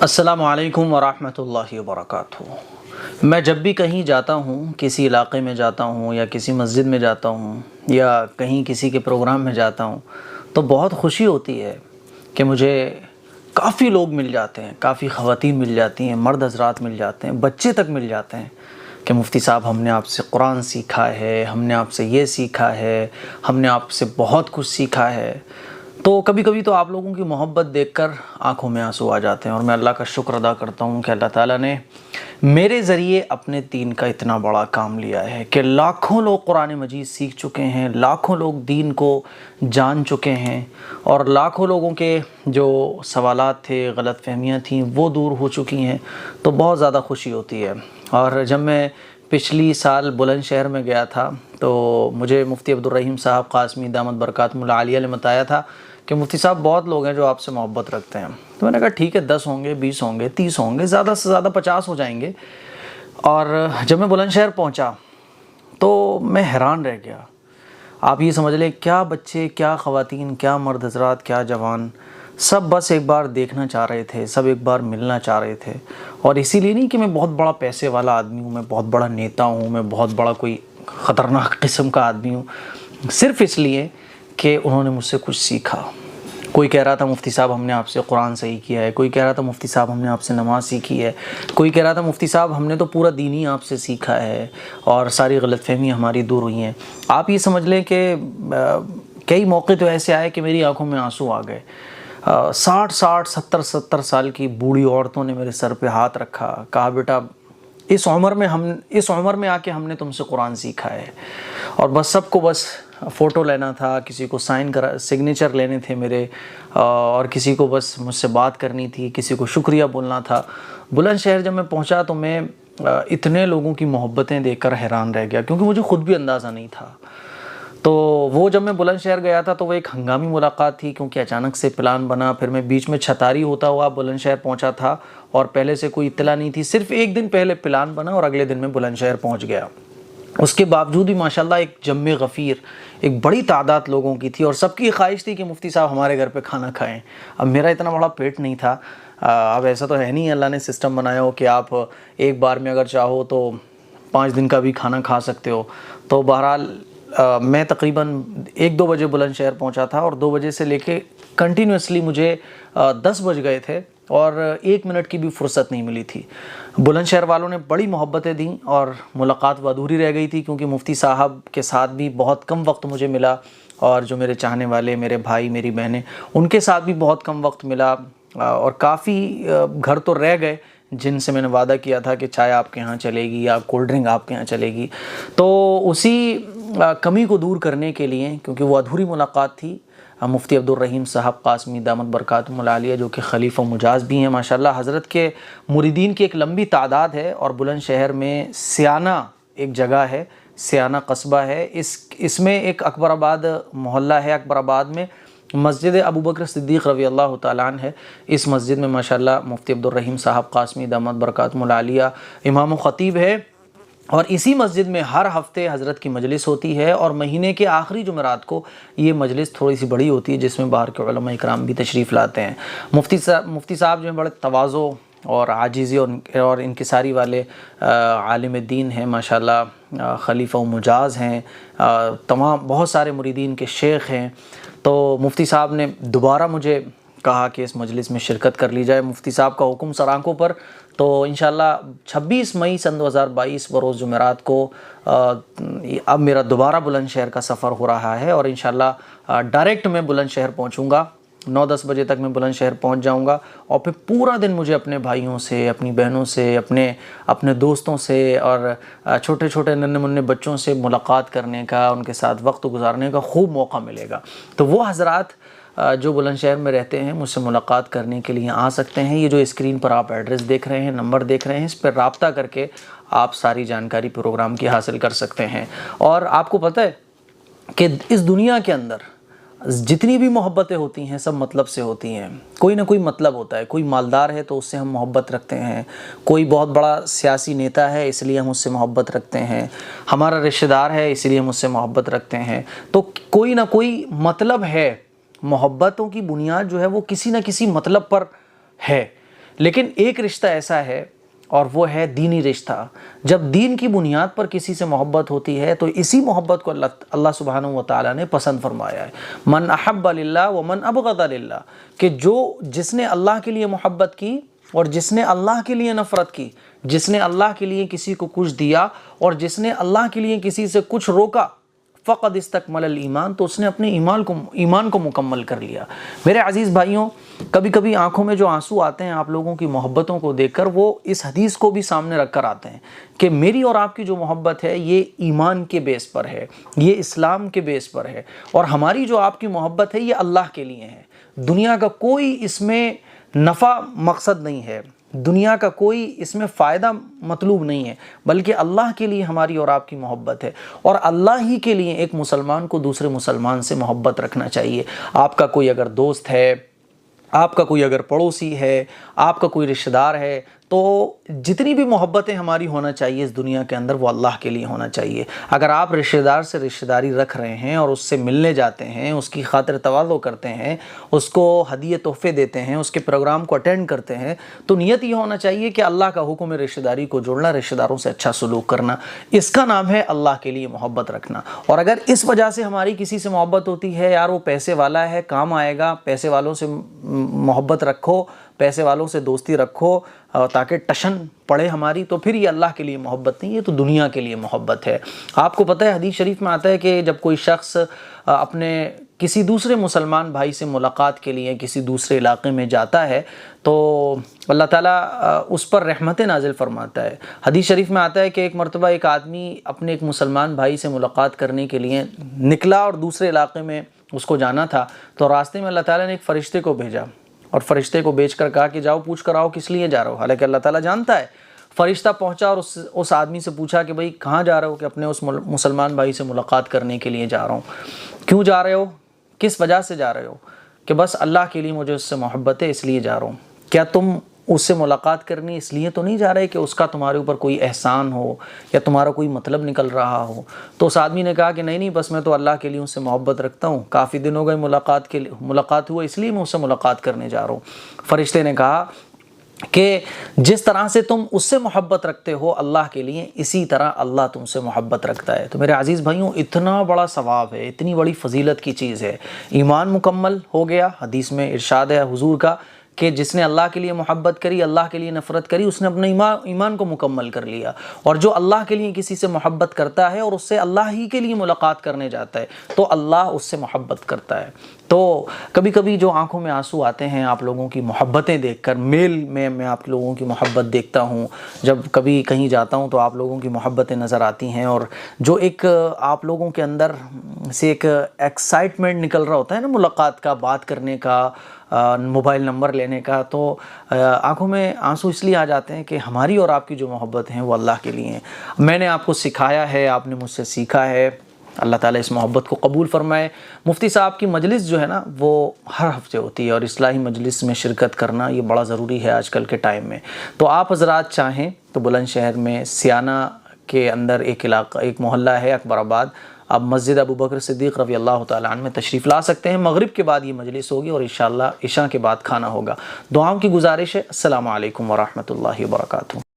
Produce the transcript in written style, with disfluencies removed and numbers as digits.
السلام علیکم ورحمۃ اللہ وبرکاتہ۔ میں جب بھی کہیں جاتا ہوں، کسی علاقے میں جاتا ہوں یا کسی مسجد میں جاتا ہوں یا کہیں کسی کے پروگرام میں جاتا ہوں تو بہت خوشی ہوتی ہے کہ مجھے کافی لوگ مل جاتے ہیں، کافی خواتین مل جاتی ہیں، مرد حضرات مل جاتے ہیں، بچے تک مل جاتے ہیں کہ مفتی صاحب ہم نے آپ سے قرآن سیکھا ہے، ہم نے آپ سے یہ سیکھا ہے، ہم نے آپ سے بہت کچھ سیکھا ہے۔ تو کبھی کبھی تو آپ لوگوں کی محبت دیکھ کر آنکھوں میں آنسو آ جاتے ہیں، اور میں اللہ کا شکر ادا کرتا ہوں کہ اللہ تعالیٰ نے میرے ذریعے اپنے دین کا اتنا بڑا کام لیا ہے کہ لاکھوں لوگ قرآن مجید سیکھ چکے ہیں، لاکھوں لوگ دین کو جان چکے ہیں، اور لاکھوں لوگوں کے جو سوالات تھے، غلط فہمیاں تھیں، وہ دور ہو چکی ہیں۔ تو بہت زیادہ خوشی ہوتی ہے۔ اور جب میں پچھلی سال بلند شہر میں گیا تھا تو مجھے مفتی عبدالرحیم صاحب قاسمی دامت برکاتہم العالیہ نے بتایا تھا کہ مفتی صاحب بہت لوگ ہیں جو آپ سے محبت رکھتے ہیں۔ تو میں نے کہا ٹھیک ہے، 10 ہوں گے، 20 ہوں گے، 30 ہوں گے، زیادہ سے زیادہ 50 ہو جائیں گے۔ اور جب میں بلند شہر پہنچا تو میں حیران رہ گیا۔ آپ یہ سمجھ لیں کیا بچے، کیا خواتین، کیا مرد حضرات، کیا جوان، سب بس ایک بار دیکھنا چاہ رہے تھے، سب ایک بار ملنا چاہ رہے تھے۔ اور اسی لیے نہیں کہ میں بہت بڑا پیسے والا آدمی ہوں، میں بہت بڑا نیتا ہوں، میں بہت بڑا کوئی خطرناک قسم کا آدمی ہوں، صرف اس لیے کہ انہوں نے مجھ سے کچھ سیکھا۔ کوئی کہہ رہا تھا مفتی صاحب ہم نے آپ سے قرآن صحیح کیا ہے، کوئی کہہ رہا تھا مفتی صاحب ہم نے آپ سے نماز سیکھی ہے، کوئی کہہ رہا تھا مفتی صاحب ہم نے تو پورا دین ہی آپ سے سیکھا ہے اور ساری غلط فہمی ہماری دور ہوئی ہیں۔ آپ یہ سمجھ لیں کہ کئی موقع تو ایسے آئے کہ میری آنکھوں میں آنسو آ گئے۔ 60 سال کی بوڑھی عورتوں نے میرے سر پہ ہاتھ رکھا، کہا بیٹا اس عمر میں آ کے ہم نے تم سے قرآن سیکھا ہے۔ اور بس سب کو بس فوٹو لینا تھا، کسی کو سگنیچر لینے تھے میرے، اور کسی کو بس مجھ سے بات کرنی تھی، کسی کو شکریہ بولنا تھا۔ بلند شہر جب میں پہنچا تو میں اتنے لوگوں کی محبتیں دیکھ کر حیران رہ گیا، کیونکہ مجھے خود بھی اندازہ نہیں تھا۔ تو وہ جب میں بلند شہر گیا تھا تو وہ ایک ہنگامی ملاقات تھی، کیونکہ اچانک سے پلان بنا، پھر میں بیچ میں چھتاری ہوتا ہوا بلند شہر پہنچا تھا، اور پہلے سے کوئی اطلاع نہیں تھی، صرف ایک دن پہلے پلان بنا اور اگلے دن میں بلند شہر پہنچ گیا۔ اس کے باوجود بھی ماشاءاللہ ایک جم غفیر، ایک بڑی تعداد لوگوں کی تھی، اور سب کی خواہش تھی کہ مفتی صاحب ہمارے گھر پہ کھانا کھائیں۔ اب میرا اتنا بڑا پیٹ نہیں تھا، اب ایسا تو ہے نہیں اللہ نے سسٹم بنایا ہو کہ آپ ایک بار میں اگر چاہو تو 5 دن کا بھی کھانا کھا سکتے ہو۔ تو بہرحال میں تقریباً 1-2 بجے بلند شہر پہنچا تھا، اور 2 بجے سے لے کے کنٹینیوسلی مجھے 10 بج گئے تھے اور 1 منٹ کی بھی فرصت نہیں ملی تھی۔ بلند شہر والوں نے بڑی محبتیں دیں، اور ملاقات وہ ادھوری رہ گئی تھی کیونکہ مفتی صاحب کے ساتھ بھی بہت کم وقت مجھے ملا، اور جو میرے چاہنے والے، میرے بھائی، میری بہنیں، ان کے ساتھ بھی بہت کم وقت ملا، اور کافی گھر تو رہ گئے جن سے میں نے وعدہ کیا تھا کہ چائے آپ کے ہاں چلے گی یا کولڈ ڈرنک آپ کے ہاں چلے گی۔ تو اسی کمی کو دور کرنے کے لیے، کیونکہ وہ ادھوری ملاقات تھی، مفتی عبدالرحیم صاحب قاسمی دامت برکاتہم العالیہ جو کہ خلیفہ مجاز بھی ہیں ماشاءاللہ، حضرت کے مریدین کی ایک لمبی تعداد ہے، اور بلند شہر میں سیانہ ایک جگہ ہے، سیانہ قصبہ ہے، اس میں ایک اکبر آباد محلہ ہے، اکبر آباد میں مسجد ابوبکر صدیق رضی اللہ تعالیٰ عنہ ہے۔ اس مسجد میں ماشاءاللہ مفتی عبدالرحیم صاحب قاسمی دامت برکاتہم العالیہ امام و خطیب ہے، اور اسی مسجد میں ہر ہفتے حضرت کی مجلس ہوتی ہے، اور مہینے کے آخری جمعرات کو یہ مجلس تھوڑی سی بڑی ہوتی ہے جس میں باہر کے علماء اکرام بھی تشریف لاتے ہیں۔ مفتی صاحب جو ہیں بڑے تواضع اور عاجزی اور انکساری والے عالم دین ہیں ماشاءاللہ، خلیفہ و مجاز ہیں، تمام بہت سارے مریدین کے شیخ ہیں۔ تو مفتی صاحب نے دوبارہ مجھے کہا کہ اس مجلس میں شرکت کر لی جائے، مفتی صاحب کا حکم سر آنکھوں پر۔ تو انشاءاللہ 26 مئی سن 2022 بروز جمعرات کو اب میرا دوبارہ بلند شہر کا سفر ہو رہا ہے، اور انشاءاللہ ڈائریکٹ میں بلند شہر پہنچوں گا، 9-10 بجے تک میں بلند شہر پہنچ جاؤں گا، اور پھر پورا دن مجھے اپنے بھائیوں سے، اپنی بہنوں سے، اپنے دوستوں سے اور چھوٹے چھوٹے ننھے منھے بچوں سے ملاقات کرنے کا، ان کے ساتھ وقت گزارنے کا خوب موقع ملے گا۔ تو وہ حضرات جو بلند شہر میں رہتے ہیں مجھ سے ملاقات کرنے کے لیے آ سکتے ہیں۔ یہ جو اسکرین پر آپ ایڈریس دیکھ رہے ہیں، نمبر دیکھ رہے ہیں، اس پر رابطہ کر کے آپ ساری جانکاری پروگرام کی حاصل کر سکتے ہیں۔ اور آپ کو پتہ ہے کہ اس دنیا کے اندر جتنی بھی محبتیں ہوتی ہیں سب مطلب سے ہوتی ہیں، کوئی نہ کوئی مطلب ہوتا ہے۔ کوئی مالدار ہے تو اس سے ہم محبت رکھتے ہیں، کوئی بہت بڑا سیاسی نیتا ہے اس لیے ہم اس سے محبت رکھتے ہیں، ہمارا رشتہ دار ہے اس لیے ہم اس سے محبت رکھتے ہیں۔ تو کوئی نہ کوئی مطلب ہے، محبتوں کی بنیاد جو ہے وہ کسی نہ کسی مطلب پر ہے۔ لیکن ایک رشتہ ایسا ہے اور وہ ہے دینی رشتہ. جب دین کی بنیاد پر کسی سے محبت ہوتی ہے تو اسی محبت کو اللہ سبحانہ و تعالیٰ نے پسند فرمایا ہے. من احب للہ ومن ابغض للہ، کہ جس نے اللہ کے لیے محبت کی اور جس نے اللہ کے لیے نفرت کی، جس نے اللہ کے لیے کسی کو کچھ دیا اور جس نے اللہ کے لیے کسی سے کچھ روکا، فقد استکمل الایمان، تو اس نے اپنے ایمان کو مکمل کر لیا. میرے عزیز بھائیوں، کبھی کبھی آنکھوں میں جو آنسو آتے ہیں آپ لوگوں کی محبتوں کو دیکھ کر، وہ اس حدیث کو بھی سامنے رکھ کر آتے ہیں کہ میری اور آپ کی جو محبت ہے یہ ایمان کے بیس پر ہے، یہ اسلام کے بیس پر ہے، اور ہماری جو آپ کی محبت ہے یہ اللہ کے لیے ہے. دنیا کا کوئی اس میں نفع مقصد نہیں ہے، دنیا کا کوئی اس میں فائدہ مطلوب نہیں ہے، بلکہ اللہ کے لیے ہماری اور آپ کی محبت ہے. اور اللہ ہی کے لیے ایک مسلمان کو دوسرے مسلمان سے محبت رکھنا چاہیے. آپ کا کوئی اگر دوست ہے، آپ کا کوئی اگر پڑوسی ہے، آپ کا کوئی رشتہ دار ہے، تو جتنی بھی محبتیں ہماری ہونا چاہیے اس دنیا کے اندر وہ اللہ کے لیے ہونا چاہیے. اگر آپ رشتہ دار سے رشتہ داری رکھ رہے ہیں اور اس سے ملنے جاتے ہیں، اس کی خاطر تواضع کرتے ہیں، اس کو ہدیے تحفے دیتے ہیں، اس کے پروگرام کو اٹینڈ کرتے ہیں، تو نیت یہ ہونا چاہیے کہ اللہ کا حکم ہے رشتہ داری کو جوڑنا، رشتہ داروں سے اچھا سلوک کرنا. اس کا نام ہے اللہ کے لیے محبت رکھنا. اور اگر اس وجہ سے ہماری کسی سے محبت ہوتی ہے، یار وہ پیسے والا ہے، کام آئے گا، پیسے والوں سے محبت رکھو، پیسے والوں سے دوستی رکھو تاکہ ٹشن پڑے ہماری، تو پھر یہ اللہ کے لیے محبت نہیں، یہ تو دنیا کے لیے محبت ہے. آپ کو پتہ ہے حدیث شریف میں آتا ہے کہ جب کوئی شخص اپنے کسی دوسرے مسلمان بھائی سے ملاقات کے لیے کسی دوسرے علاقے میں جاتا ہے تو اللہ تعالیٰ اس پر رحمت نازل فرماتا ہے. حدیث شریف میں آتا ہے کہ ایک مرتبہ ایک آدمی اپنے ایک مسلمان بھائی سے ملاقات کرنے کے لیے نکلا اور دوسرے علاقے میں اس کو جانا تھا، تو راستے میں اللہ تعالیٰ نے ایک فرشتے کو بھیجا اور فرشتے کو بھیج کر کہا کہ جاؤ پوچھ کر آؤ کس لیے جا رہے ہو. حالانکہ اللہ تعالیٰ جانتا ہے. فرشتہ پہنچا اور اس آدمی سے پوچھا کہ بھئی کہاں جا رہے ہو؟ کہ اپنے اس مسلمان بھائی سے ملاقات کرنے کے لیے جا رہا ہوں. کیوں جا رہے ہو؟ کس وجہ سے جا رہے ہو؟ کہ بس اللہ کے لیے مجھے اس سے محبت ہے اس لیے جا رہا ہوں. کیا تم اس سے ملاقات کرنی اس لیے تو نہیں جا رہے کہ اس کا تمہارے اوپر کوئی احسان ہو یا تمہارا کوئی مطلب نکل رہا ہو؟ تو اس آدمی نے کہا کہ نہیں بس میں تو اللہ کے لیے اس سے محبت رکھتا ہوں، کافی دن ہو گئے ملاقات ہوا، اس لیے میں اس سے ملاقات کرنے جا رہا ہوں. فرشتے نے کہا کہ جس طرح سے تم اس سے محبت رکھتے ہو اللہ کے لیے، اسی طرح اللہ تم سے محبت رکھتا ہے. تو میرے عزیز بھائیوں، اتنا بڑا ثواب ہے، اتنی بڑی فضیلت کی چیز ہے. ایمان مکمل ہو گیا. حدیث میں ارشاد ہے حضور کا کہ جس نے اللہ کے لیے محبت کری، اللہ کے لیے نفرت کری، اس نے اپنے ایمان کو مکمل کر لیا. اور جو اللہ کے لیے کسی سے محبت کرتا ہے اور اس سے اللہ ہی کے لیے ملاقات کرنے جاتا ہے تو اللہ اس سے محبت کرتا ہے. تو کبھی کبھی جو آنکھوں میں آنسو آتے ہیں آپ لوگوں کی محبتیں دیکھ کر، میل میں آپ لوگوں کی محبت دیکھتا ہوں، جب کبھی کہیں جاتا ہوں تو آپ لوگوں کی محبتیں نظر آتی ہیں، اور جو ایک آپ لوگوں کے اندر سے ایک ایکسائٹمنٹ نکل رہا ہوتا ہے نا ملاقات کا، بات کرنے کا، موبائل نمبر لینے کا، تو آنکھوں میں آنسو اس لیے آ جاتے ہیں کہ ہماری اور آپ کی جو محبت ہیں وہ اللہ کے لیے ہیں. میں نے آپ کو سکھایا ہے، آپ نے مجھ سے سیکھا ہے. اللہ تعالیٰ اس محبت کو قبول فرمائے. مفتی صاحب کی مجلس جو ہے نا وہ ہر ہفتے ہوتی ہے، اور اصلاحی مجلس میں شرکت کرنا یہ بڑا ضروری ہے آج کل کے ٹائم میں. تو آپ حضرات چاہیں تو بلند شہر میں سیانہ کے اندر ایک محلہ ہے اکبر آباد، آپ مسجد ابو بکر صدیق رضی اللہ تعالیٰ عنہ میں تشریف لا سکتے ہیں. مغرب کے بعد یہ مجلس ہوگی اور انشاءاللہ عشاء کے بعد کھانا ہوگا. دعاؤں کی گزارش ہے. السلام علیکم ورحمۃ اللہ وبرکاتہ.